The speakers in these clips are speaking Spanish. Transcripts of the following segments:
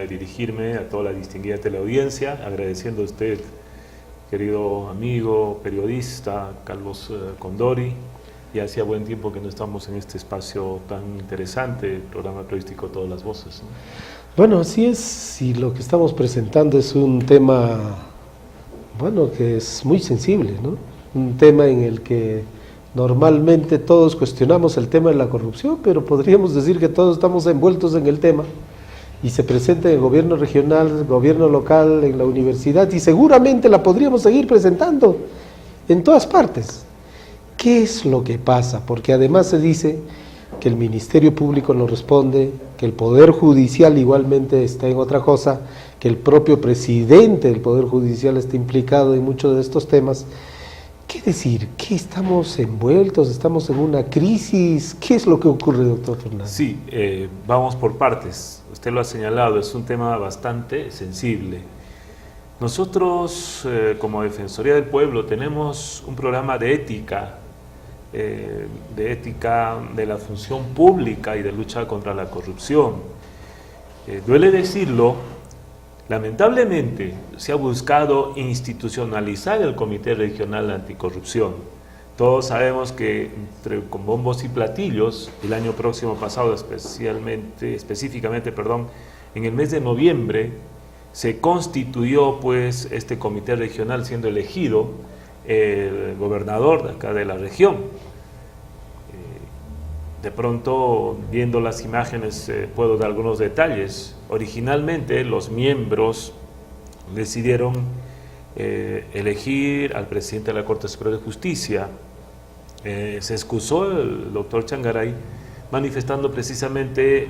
dirigirme a toda la distinguida teleaudiencia, agradeciendo a usted, querido amigo, periodista, Carlos Condori. Ya hacía buen tiempo que no estamos en este espacio tan interesante, el programa periodístico Todas las Voces, ¿no? Bueno, así es, y lo que estamos presentando es un tema, bueno, que es muy sensible, ¿no? Un tema en el que normalmente todos cuestionamos el tema de la corrupción, pero podríamos decir que todos estamos envueltos en el tema, y se presenta en el gobierno regional, el gobierno local, en la universidad, y seguramente la podríamos seguir presentando en todas partes. ¿Qué es lo que pasa? Porque además se dice que el Ministerio Público no responde, que el Poder Judicial igualmente está en otra cosa, que el propio presidente del Poder Judicial está implicado en muchos de estos temas. ¿Qué decir? ¿Qué estamos envueltos? ¿Estamos en una crisis? ¿Qué es lo que ocurre, doctor Fernández? Sí, vamos por partes. Usted lo ha señalado, es un tema bastante sensible. Nosotros, como Defensoría del Pueblo, tenemos un programa de ética de la función pública y de lucha contra la corrupción. Duele decirlo, lamentablemente se ha buscado institucionalizar el Comité Regional Anticorrupción. Todos sabemos que con bombos y platillos, el año próximo pasado, específicamente, en el mes de noviembre, se constituyó pues este comité regional, siendo elegido el gobernador de acá de la región. De pronto, viendo las imágenes, puedo dar algunos detalles. Originalmente los miembros decidieron elegir al presidente de la Corte Superior de Justicia. Se excusó el doctor Changaray, manifestando precisamente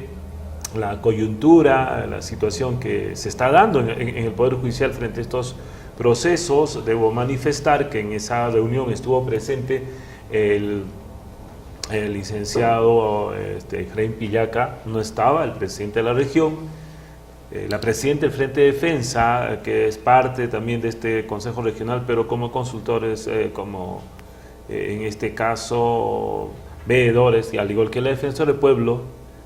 la coyuntura, la situación que se está dando en el Poder Judicial frente a estos procesos. Debo manifestar que en esa reunión estuvo presente el licenciado Efraín Pillaca, no estaba el presidente de la región, la presidenta del Frente de Defensa, que es parte también de este Consejo Regional, pero como consultores, en este caso veedores, y al igual que la Defensora del Pueblo,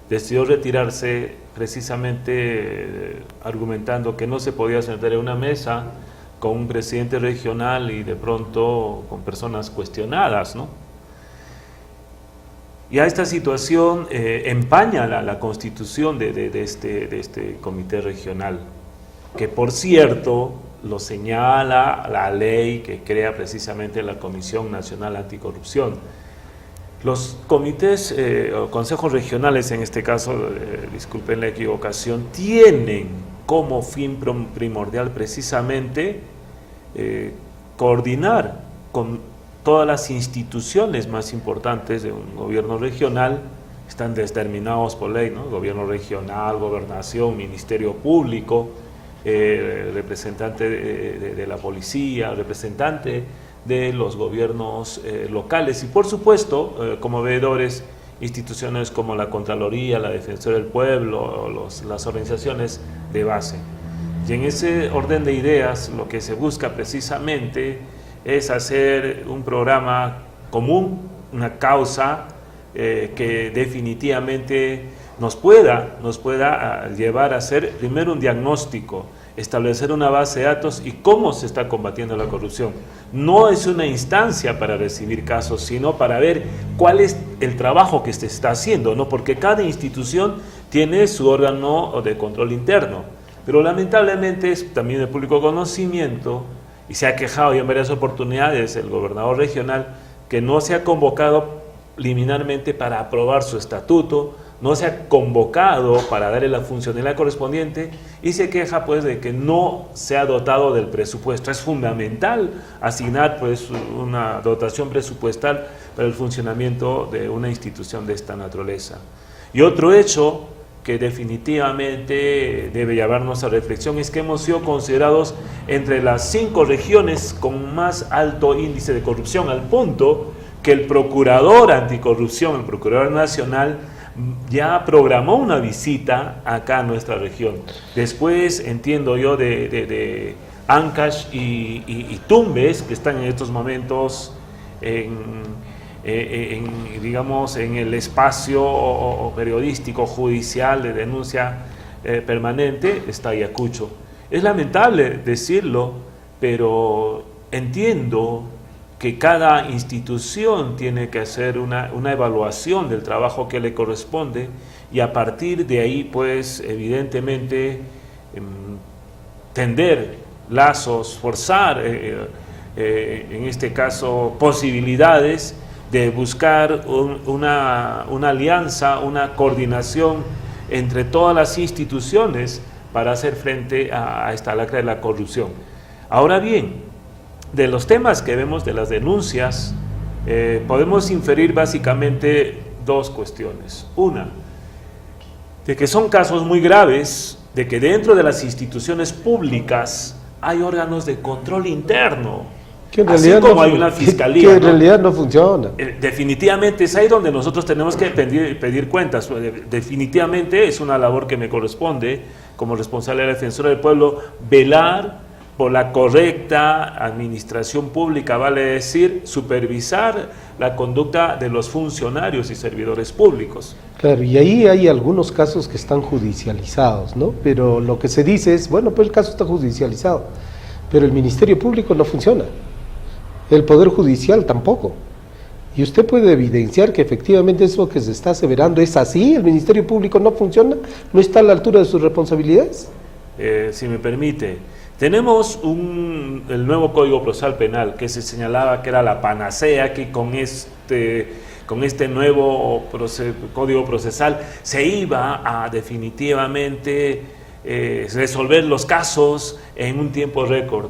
decidió retirarse precisamente argumentando que no se podía sentar en una mesa con un presidente regional y de pronto con personas cuestionadas, ¿no? Y a esta situación empaña la constitución de este comité regional, que por cierto lo señala la ley que crea precisamente la Comisión Nacional Anticorrupción. Los comités o consejos regionales, en este caso, disculpen la equivocación, tienen como fin primordial precisamente coordinar con todas las instituciones más importantes de un gobierno regional. Están determinados por ley, ¿no? Gobierno regional, gobernación, ministerio público, representante de la policía, representante de los gobiernos locales y por supuesto como veedores instituciones como la Contraloría, la Defensoría del Pueblo, las organizaciones de base. Y en ese orden de ideas lo que se busca precisamente es hacer un programa común, una causa que definitivamente nos pueda llevar a hacer primero un diagnóstico, establecer una base de datos y cómo se está combatiendo la corrupción. No es una instancia para recibir casos, sino para ver cuál es el trabajo que se está haciendo, ¿no? Porque cada institución tiene su órgano de control interno, pero lamentablemente es también de público conocimiento, y se ha quejado ya en varias oportunidades el gobernador regional, que no se ha convocado liminarmente para aprobar su estatuto, no se ha convocado para darle la funcionalidad correspondiente y se queja pues de que no se ha dotado del presupuesto. Es fundamental asignar pues una dotación presupuestal para el funcionamiento de una institución de esta naturaleza. Y otro hecho que definitivamente debe llevarnos a reflexión es que hemos sido considerados entre las 5 regiones con más alto índice de corrupción, al punto que el procurador anticorrupción, el procurador nacional, ya programó una visita acá a nuestra región. Después, entiendo yo, de Ancash y Tumbes, que están en estos momentos digamos, en el espacio periodístico, judicial, de denuncia permanente está Ayacucho. Es lamentable decirlo, pero entiendo que cada institución tiene que hacer una evaluación del trabajo que le corresponde y a partir de ahí, pues, evidentemente, tender lazos, forzar, en este caso, posibilidades de buscar una alianza, una coordinación entre todas las instituciones para hacer frente a esta lacra de la corrupción. Ahora bien, de los temas que vemos de las denuncias, podemos inferir básicamente dos cuestiones. Una, de que son casos muy graves, de que dentro de las instituciones públicas hay órganos de control interno, que en así realidad como no, hay una fiscalía. Que en realidad no funciona. Definitivamente es ahí donde nosotros tenemos que pedir cuentas. Definitivamente es una labor que me corresponde como responsable de la Defensora del Pueblo, velar por la correcta administración pública, vale decir, supervisar la conducta de los funcionarios y servidores públicos. Claro, y ahí hay algunos casos que están judicializados, ¿no? Pero lo que se dice es, bueno, pues el caso está judicializado, pero el Ministerio Público no funciona, el Poder Judicial tampoco. Y usted puede evidenciar que efectivamente eso que se está aseverando es así, el Ministerio Público no funciona, no está a la altura de sus responsabilidades. Si me permite, tenemos el nuevo Código Procesal Penal que se señalaba que era la panacea, que con este nuevo Código Procesal se iba a definitivamente resolver los casos en un tiempo récord.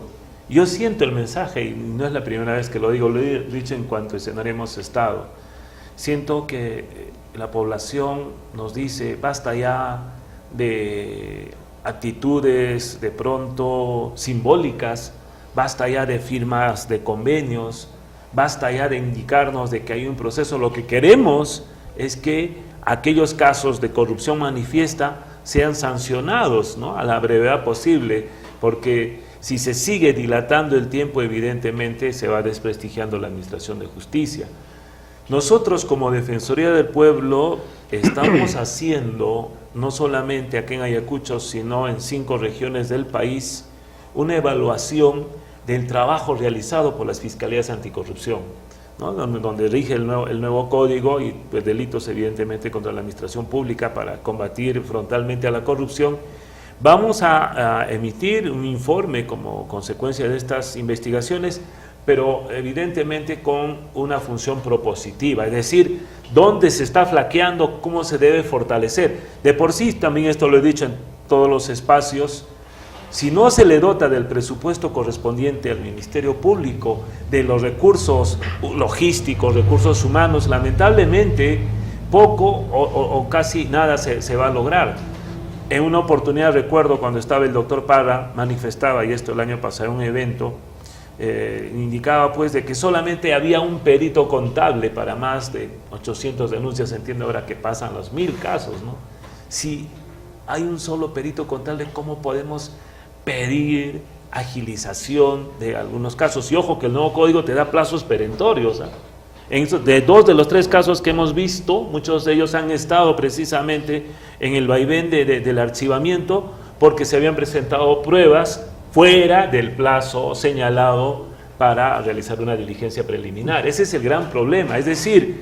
Yo siento el mensaje, y no es la primera vez que lo digo, lo he dicho en cuanto escenario hemos estado. Siento que la población nos dice, basta ya de actitudes de pronto simbólicas, basta ya de firmas de convenios, basta ya de indicarnos de que hay un proceso. Lo que queremos es que aquellos casos de corrupción manifiesta sean sancionados, ¿no?, a la brevedad posible, porque si se sigue dilatando el tiempo, evidentemente se va desprestigiando la administración de justicia. Nosotros como Defensoría del Pueblo estamos haciendo, no solamente aquí en Ayacucho, sino en 5 regiones del país, una evaluación del trabajo realizado por las Fiscalías Anticorrupción, ¿no?, donde rige el nuevo código y pues, delitos evidentemente contra la administración pública para combatir frontalmente a la corrupción. Vamos a emitir un informe como consecuencia de estas investigaciones, pero evidentemente con una función propositiva, es decir, dónde se está flaqueando, cómo se debe fortalecer. De por sí, también esto lo he dicho en todos los espacios, si no se le dota del presupuesto correspondiente al Ministerio Público, de los recursos logísticos, recursos humanos, lamentablemente poco o casi nada se va a lograr. En una oportunidad recuerdo cuando estaba el doctor Parra, manifestaba, y esto el año pasado en un evento, indicaba pues de que solamente había un perito contable para más de 800 denuncias, entiendo ahora que pasan los 1000 casos, ¿no? Si hay un solo perito contable, ¿cómo podemos pedir agilización de algunos casos? Y ojo que el nuevo código te da plazos perentorios, ¿eh? De 2 de los 3 casos que hemos visto, muchos de ellos han estado precisamente en el vaivén del archivamiento porque se habían presentado pruebas fuera del plazo señalado para realizar una diligencia preliminar. Ese es el gran problema, es decir,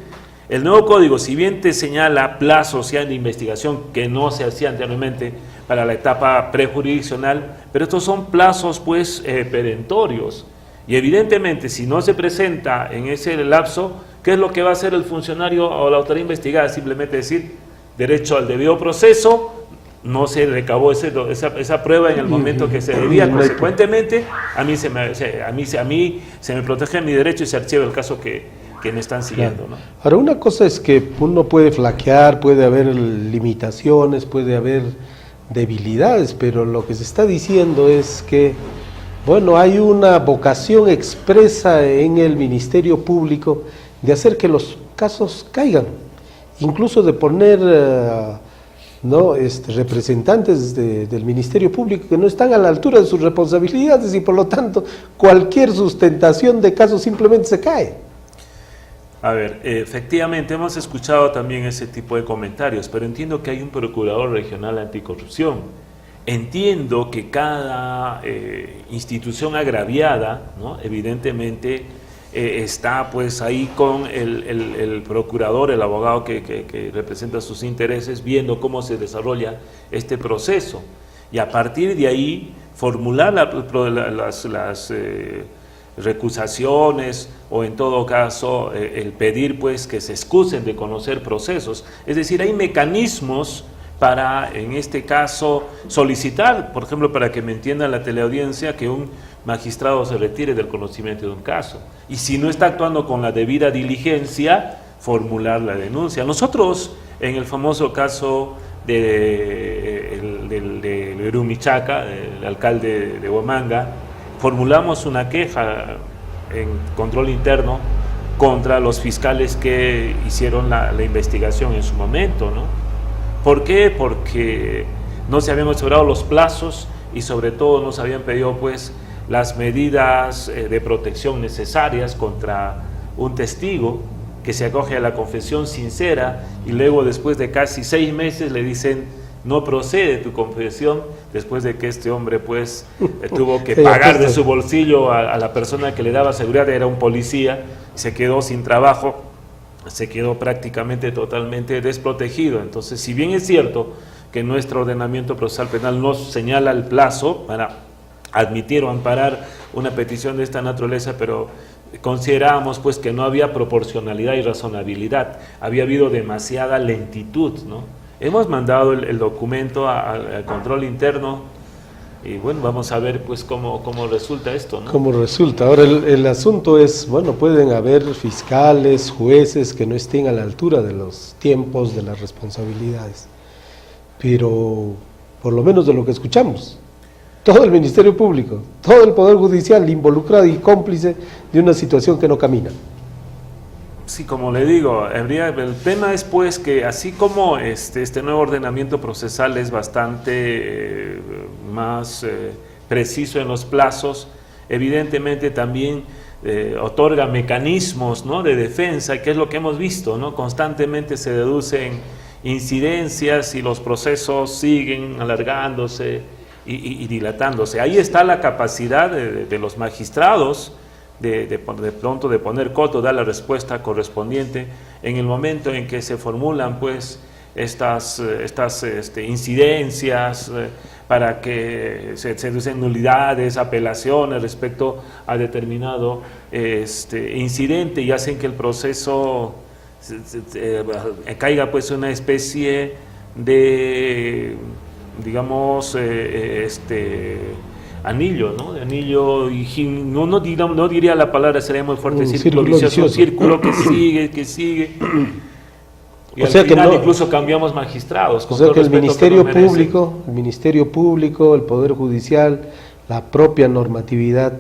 el nuevo código, si bien te señala plazos ya de investigación que no se hacía anteriormente para la etapa prejurisdiccional, pero estos son plazos pues perentorios. Y evidentemente, si no se presenta en ese lapso, ¿qué es lo que va a hacer el funcionario o la autoridad investigada? Simplemente decir, derecho al debido proceso, no se recabó esa prueba en el momento que se debía. Consecuentemente, a mí se me protege mi derecho y se archiva el caso que me están siguiendo, ¿no? Ahora, una cosa es que uno puede flaquear, puede haber limitaciones, puede haber debilidades, pero lo que se está diciendo es que bueno, hay una vocación expresa en el Ministerio Público de hacer que los casos caigan, incluso de poner representantes del Ministerio Público que no están a la altura de sus responsabilidades y por lo tanto cualquier sustentación de casos simplemente se cae. A ver, efectivamente hemos escuchado también ese tipo de comentarios, pero entiendo que hay un procurador regional anticorrupción. Entiendo que cada institución agraviada, ¿no?, evidentemente está pues ahí con el procurador, el abogado que representa sus intereses, viendo cómo se desarrolla este proceso. Y a partir de ahí formular las recusaciones o en todo caso el pedir pues que se excusen de conocer procesos. Es decir, hay mecanismos para, en este caso, solicitar, por ejemplo, para que me entienda la teleaudiencia, que un magistrado se retire del conocimiento de un caso. Y si no está actuando con la debida diligencia, formular la denuncia. Nosotros, en el famoso caso de Urumichaca, el alcalde de Huamanga, formulamos una queja en control interno contra los fiscales que hicieron la investigación en su momento, ¿no? ¿Por qué? Porque no se habían observado los plazos y sobre todo no se habían pedido pues las medidas de protección necesarias contra un testigo que se acoge a la confesión sincera y luego después de casi 6 meses le dicen no procede tu confesión, después de que este hombre pues tuvo que pagar de su bolsillo a la persona que le daba seguridad, era un policía, se quedó sin trabajo, se quedó prácticamente totalmente desprotegido. Entonces, si bien es cierto que nuestro ordenamiento procesal penal nos señala el plazo para admitir o amparar una petición de esta naturaleza, pero considerábamos pues que no había proporcionalidad y razonabilidad, había habido demasiada lentitud, ¿no? Hemos mandado el documento al control interno y bueno, vamos a ver pues cómo resulta esto, ¿no? Cómo resulta. Ahora el asunto es, bueno, pueden haber fiscales, jueces que no estén a la altura de los tiempos, de las responsabilidades, pero por lo menos de lo que escuchamos, todo el Ministerio Público, todo el Poder Judicial involucrado y cómplice de una situación que no camina. Sí, como le digo, el tema es pues que así como este nuevo ordenamiento procesal es bastante más preciso en los plazos, evidentemente también otorga mecanismos, ¿no?, de defensa, que es lo que hemos visto, ¿no? Constantemente se deducen incidencias y los procesos siguen alargándose y dilatándose. Ahí está la capacidad de los magistrados de pronto de poner coto, dar la respuesta correspondiente en el momento en que se formulan pues estas incidencias para que se deducen nulidades, apelaciones respecto a determinado incidente y hacen que el proceso caiga pues una especie de, digamos, anillo, ¿no? De anillo, y no diría la palabra, sería muy fuerte, círculo vicioso, un círculo que sigue, y o al sea final que no, incluso cambiamos magistrados. O sea que el Ministerio Público, el Poder Judicial, la propia normatividad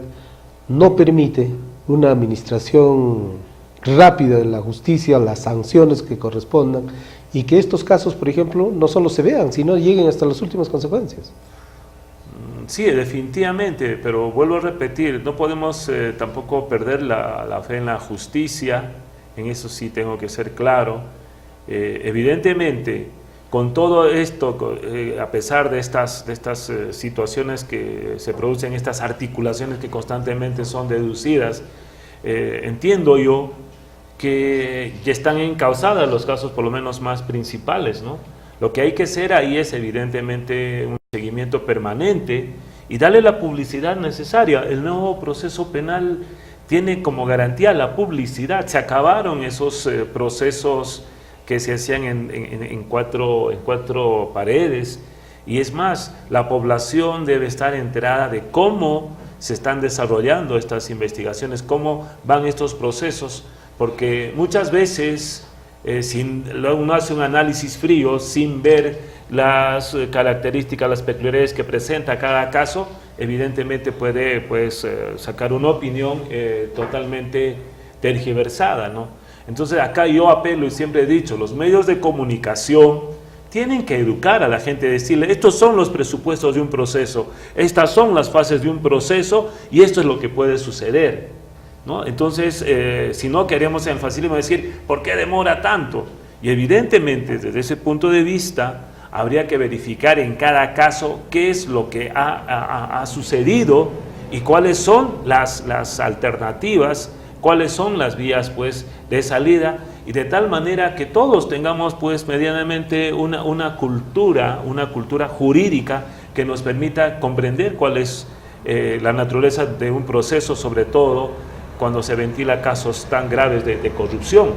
no permite una administración rápida de la justicia, las sanciones que correspondan, y que estos casos, por ejemplo, no solo se vean, sino lleguen hasta las últimas consecuencias. Sí, definitivamente, pero vuelvo a repetir, no podemos tampoco perder la fe en la justicia, en eso sí tengo que ser claro. Evidentemente, con todo esto, a pesar de estas situaciones que se producen, estas articulaciones que constantemente son deducidas, entiendo yo que ya están encausadas los casos por lo menos más principales, ¿no? Lo que hay que hacer ahí es evidentemente un seguimiento permanente y darle la publicidad necesaria. El nuevo proceso penal tiene como garantía la publicidad. Se acabaron esos procesos que se hacían en cuatro paredes, y es más, la población debe estar enterada de cómo se están desarrollando estas investigaciones, cómo van estos procesos, porque muchas veces uno hace un análisis frío sin ver las características, las peculiaridades que presenta cada caso, evidentemente puede pues sacar una opinión totalmente tergiversada, ¿no? Entonces acá yo apelo y siempre he dicho, los medios de comunicación tienen que educar a la gente, decirle, estos son los presupuestos de un proceso, estas son las fases de un proceso y esto es lo que puede suceder. ¿no? Entonces, si no queremos en el facilismo decir, ¿por qué demora tanto? Y evidentemente, desde ese punto de vista, habría que verificar en cada caso qué es lo que ha sucedido y cuáles son las alternativas, cuáles son las vías pues de salida, y de tal manera que todos tengamos pues medianamente una cultura jurídica que nos permita comprender cuál es la naturaleza de un proceso, sobre todo cuando se ventila casos tan graves de corrupción.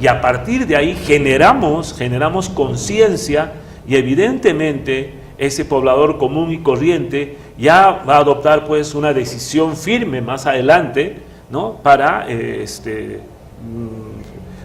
Y a partir de ahí generamos conciencia, y evidentemente ese poblador común y corriente ya va a adoptar pues una decisión firme más adelante, ¿no? Para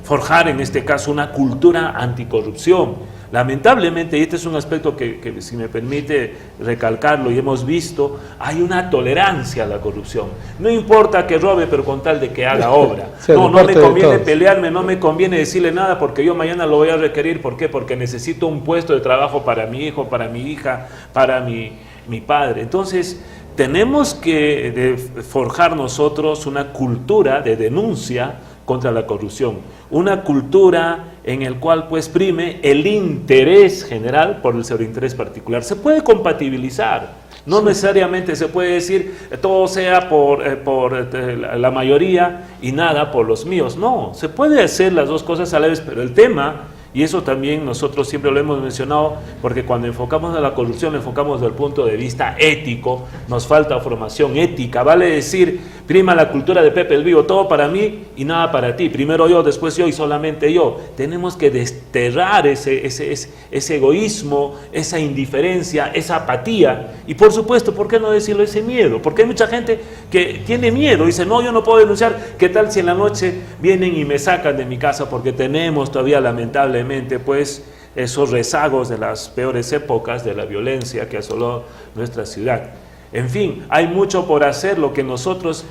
forjar en este caso una cultura anticorrupción. Lamentablemente, y este es un aspecto que si me permite recalcarlo y hemos visto, hay una tolerancia a la corrupción. No importa que robe, pero con tal de que haga obra. No me conviene pelearme, no me conviene decirle nada porque yo mañana lo voy a requerir. ¿Por qué? Porque necesito un puesto de trabajo para mi hijo, para mi hija, para mi padre. Entonces, tenemos que forjar nosotros una cultura de denuncia contra la corrupción, una cultura en el cual pues prime el interés general por el sobreinterés particular. Se puede compatibilizar, no necesariamente se puede decir todo sea por la mayoría y nada por los míos. No, se puede hacer las dos cosas a la vez, pero el tema, y eso también nosotros siempre lo hemos mencionado, porque cuando enfocamos a la corrupción, lo enfocamos desde el punto de vista ético, nos falta formación ética, vale decir, prima la cultura de Pepe el Vivo, todo para mí y nada para ti, primero yo, después yo y solamente yo. Tenemos que desterrar ese egoísmo, esa indiferencia, esa apatía, y por supuesto, ¿por qué no decirlo? Ese miedo, porque hay mucha gente que tiene miedo, dice, no, yo no puedo denunciar, ¿qué tal si en la noche vienen y me sacan de mi casa? Porque tenemos todavía lamentablemente pues esos rezagos de las peores épocas de la violencia que asoló nuestra ciudad. En fin, hay mucho por hacer. Lo que nosotros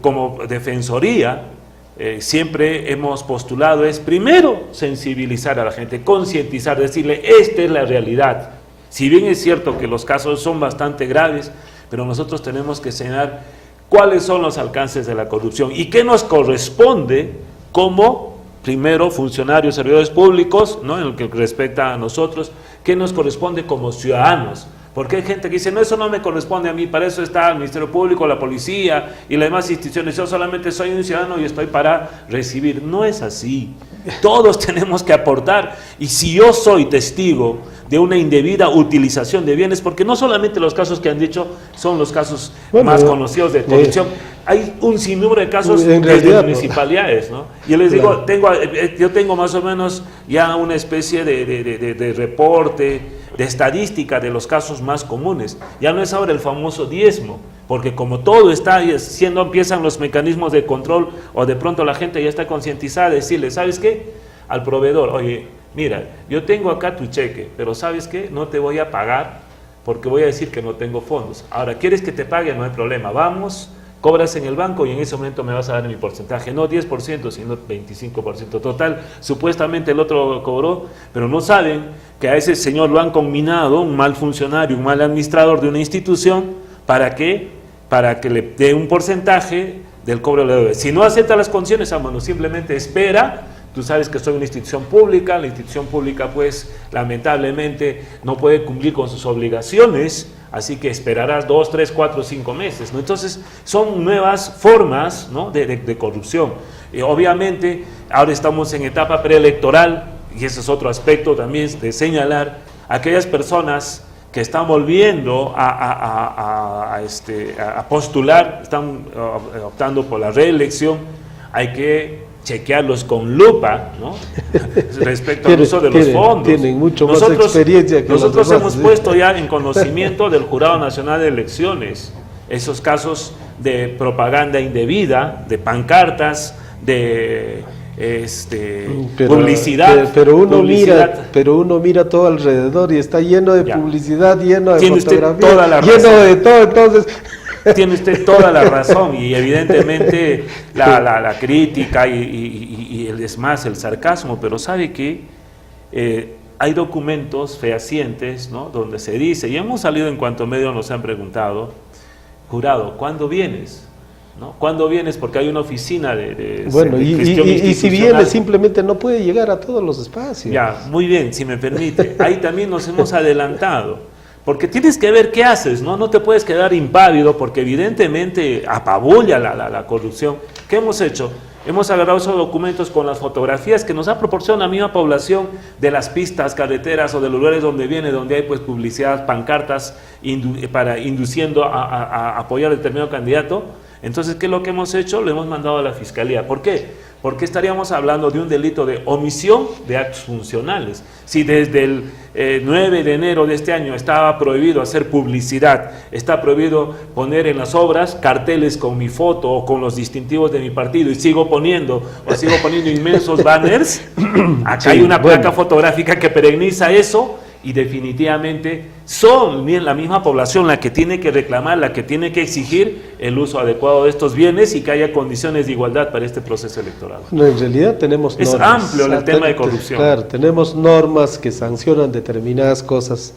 como Defensoría siempre hemos postulado es primero sensibilizar a la gente, concientizar, decirle esta es la realidad. Si bien es cierto que los casos son bastante graves, pero nosotros tenemos que señalar cuáles son los alcances de la corrupción y qué nos corresponde como primero funcionarios, servidores públicos, ¿no? En lo que respecta a nosotros, qué nos corresponde como ciudadanos. Porque hay gente que dice, no, eso no me corresponde a mí, para eso está el Ministerio Público, la policía y las demás instituciones, yo solamente soy un ciudadano y estoy para recibir. No es así, todos tenemos que aportar, y si yo soy testigo de una indebida utilización de bienes, porque no solamente los casos que han dicho son los casos más conocidos de corrupción, hay un sinnúmero de casos de municipalidades, ¿no? Yo les digo, yo tengo más o menos ya una especie de reporte, de estadística de los casos más comunes. Ya no es ahora el famoso diezmo, porque como todo está empiezan los mecanismos de control, o de pronto la gente ya está concientizada de decirle, ¿sabes qué? Al proveedor, oye, mira, yo tengo acá tu cheque, pero ¿sabes qué? No te voy a pagar porque voy a decir que no tengo fondos. Ahora, ¿quieres que te pague? No hay problema, vamos, cobras en el banco y en ese momento me vas a dar mi porcentaje, no 10%, sino 25%. Total, supuestamente el otro cobró, pero no saben que a ese señor lo han conminado, un mal funcionario, un mal administrador de una institución, ¿para qué? Para que le dé un porcentaje del cobro de la deuda. Si no acepta las condiciones, vámonos, simplemente espera. Tú sabes que soy una institución pública, la institución pública pues lamentablemente no puede cumplir con sus obligaciones, así que esperarás 2, 3, 4, 5 meses, ¿no? Entonces son nuevas formas, ¿no? de corrupción. Obviamente ahora estamos en etapa preelectoral, y ese es otro aspecto también de señalar, aquellas personas que están volviendo a postular, están optando por la reelección, hay que chequearlos con lupa, ¿no? Respecto al uso de los fondos. Tienen mucho más experiencia que nosotros hemos puesto ya en conocimiento del Jurado Nacional de Elecciones esos casos de propaganda indebida, de pancartas, de publicidad. Pero uno mira todo alrededor y está lleno de publicidad, lleno de fotografía, lleno de todo, entonces... Tiene usted toda la razón, y evidentemente la crítica y es más el sarcasmo, pero sabe que hay documentos fehacientes, ¿no? Donde se dice, y hemos salido en cuanto medios nos han preguntado, jurado, ¿cuándo vienes? ¿no? ¿Cuándo vienes? Porque hay una oficina bueno, de y gestión si viene institucional. simplemente no puede llegar a todos los espacios. Ya, muy bien, si me permite. Ahí también nos hemos adelantado. Porque tienes que ver qué haces, ¿no? No te puedes quedar impávido porque evidentemente apabulla la corrupción. ¿Qué hemos hecho? Hemos agarrado esos documentos con las fotografías que nos ha proporcionado la misma población de las pistas, carreteras o de los lugares donde viene, donde hay pues publicidad, pancartas induciendo a apoyar a determinado candidato. Entonces, ¿qué es lo que hemos hecho? Lo hemos mandado a la Fiscalía. ¿Por qué? Porque estaríamos hablando de un delito de omisión de actos funcionales. Si desde el 9 de enero de este año estaba prohibido hacer publicidad, está prohibido poner en las obras carteles con mi foto o con los distintivos de mi partido y sigo poniendo inmensos banners, acá Sí, hay una bueno. placa fotográfica que perenniza eso. Y definitivamente son la misma población la que tiene que reclamar, la que tiene que exigir el uso adecuado de estos bienes y que haya condiciones de igualdad para este proceso electoral. Bueno, en realidad tenemos Es normas. amplio el tema de corrupción. Claro, tenemos normas que sancionan determinadas cosas,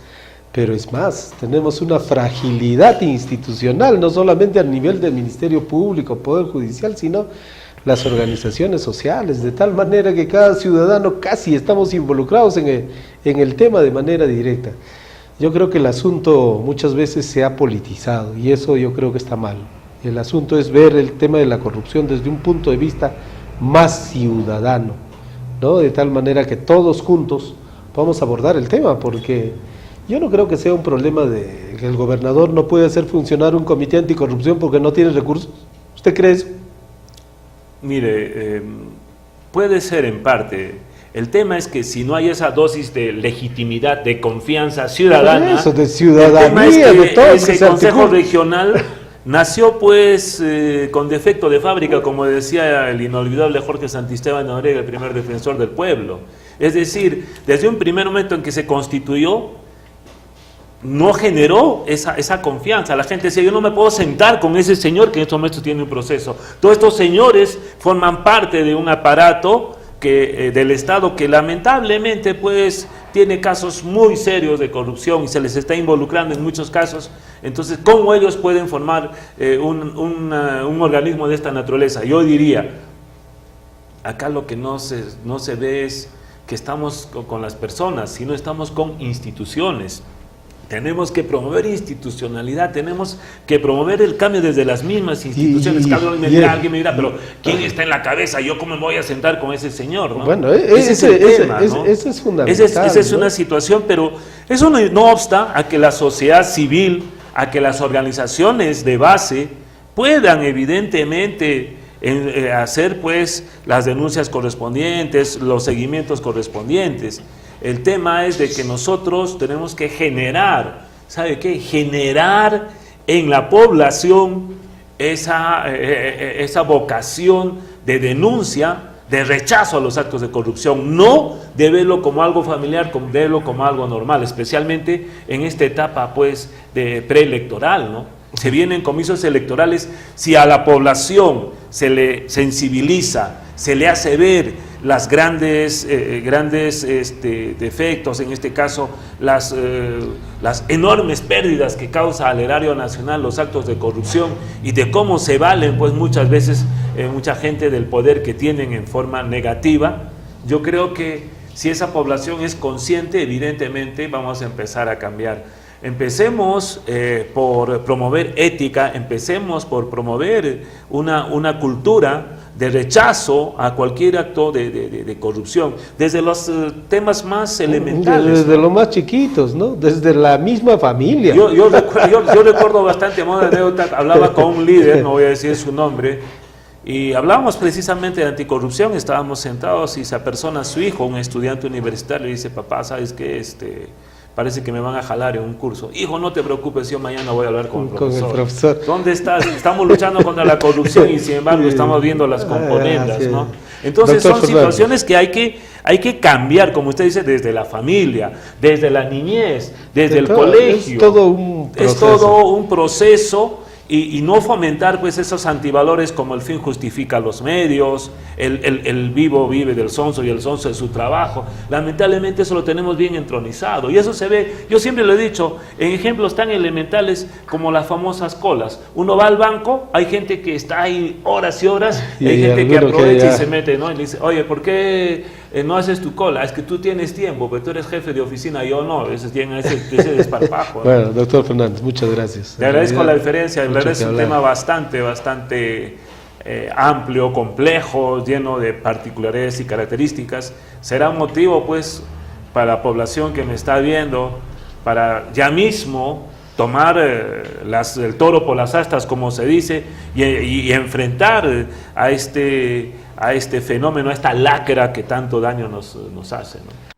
pero es más, tenemos una fragilidad institucional, no solamente a nivel del Ministerio Público, Poder Judicial, sino las organizaciones sociales, de tal manera que cada ciudadano casi estamos involucrados en el tema de manera directa. Yo creo que el asunto muchas veces se ha politizado y eso yo creo que está mal. El asunto es ver el tema de la corrupción desde un punto de vista más ciudadano, ¿no? De tal manera que todos juntos podamos abordar el tema, porque yo no creo que sea un problema de que el gobernador no puede hacer funcionar un comité anticorrupción porque no tiene recursos. ¿Usted cree eso? Mire, puede ser en parte. El tema es que si no hay esa dosis de legitimidad, de confianza ciudadana, Eso, de ciudadanía, el tema es que de todo ese que se Consejo articula. Regional nació pues con defecto de fábrica, como decía el inolvidable Jorge Santisteban Noriega, el primer defensor del pueblo. Es decir, desde un primer momento en que se constituyó, no generó esa confianza. La gente decía, yo no me puedo sentar con ese señor que en estos momentos tiene un proceso. Todos estos señores forman parte de un aparato del Estado que lamentablemente pues tiene casos muy serios de corrupción y se les está involucrando en muchos casos. Entonces, ¿cómo ellos pueden formar un organismo de esta naturaleza? Yo diría, acá lo que no se ve es que estamos con las personas, sino estamos con instituciones. Tenemos que promover institucionalidad, tenemos que promover el cambio desde las mismas instituciones. Alguien me dirá, pero ¿quién está en la cabeza? ¿Yo cómo me voy a sentar con ese señor? ¿no? Bueno, ese es el tema, ¿no? ese es fundamental. Esa es ¿no? una situación, pero eso no obsta a que la sociedad civil, a que las organizaciones de base puedan evidentemente hacer pues las denuncias correspondientes, los seguimientos correspondientes. El tema es de que nosotros tenemos que generar, ¿sabe qué? Generar en la población esa vocación de denuncia, de rechazo a los actos de corrupción, no de verlo como algo familiar, de verlo como algo normal, especialmente en esta etapa pues de preelectoral, ¿no? Se vienen comicios electorales. Si a la población se le sensibiliza, se le hace ver las grandes defectos, en este caso las enormes pérdidas que causa al erario nacional los actos de corrupción y de cómo se valen pues muchas veces mucha gente del poder que tienen en forma negativa, yo creo que si esa población es consciente, evidentemente vamos a empezar a cambiar. Empecemos por promover ética, empecemos por promover una cultura de rechazo a cualquier acto de corrupción, desde los temas más elementales. Desde los más chiquitos, ¿no? Desde la misma familia. Yo recuerdo bastante, modo de anécdota, hablaba con un líder, no voy a decir su nombre, y hablábamos precisamente de anticorrupción, estábamos sentados y esa persona, su hijo, un estudiante universitario, le dice, papá, ¿sabes qué? Parece que me van a jalar en un curso. Hijo, no te preocupes, yo mañana voy a hablar con el profesor. ¿Dónde estás? Estamos luchando contra la corrupción y sin embargo estamos viendo las componendas, ¿no? Entonces son situaciones que hay que cambiar, como usted dice, desde la familia, desde la niñez, desde el colegio. Es todo un proceso. Es todo un proceso y no fomentar pues esos antivalores como el fin justifica los medios, el vivo vive del sonso y el sonso de su trabajo. Lamentablemente eso lo tenemos bien entronizado y eso se ve, yo siempre lo he dicho, en ejemplos tan elementales como las famosas colas. Uno va al banco, hay gente que está ahí horas y horas, y hay gente que aprovecha y se mete, ¿no? Y le dice, oye, ¿por qué no haces tu cola? Es que tú tienes tiempo, pero tú eres jefe de oficina, yo no, ese desparpajo, ¿no? Bueno, doctor Fernández, muchas gracias. Le agradezco la diferencia, es un tema bastante amplio, complejo, lleno de particularidades y características. Será un motivo, pues, para la población que me está viendo, para ya mismo tomar el toro por las astas, como se dice, y enfrentar a este fenómeno, a esta lacra que tanto daño nos hace, ¿no?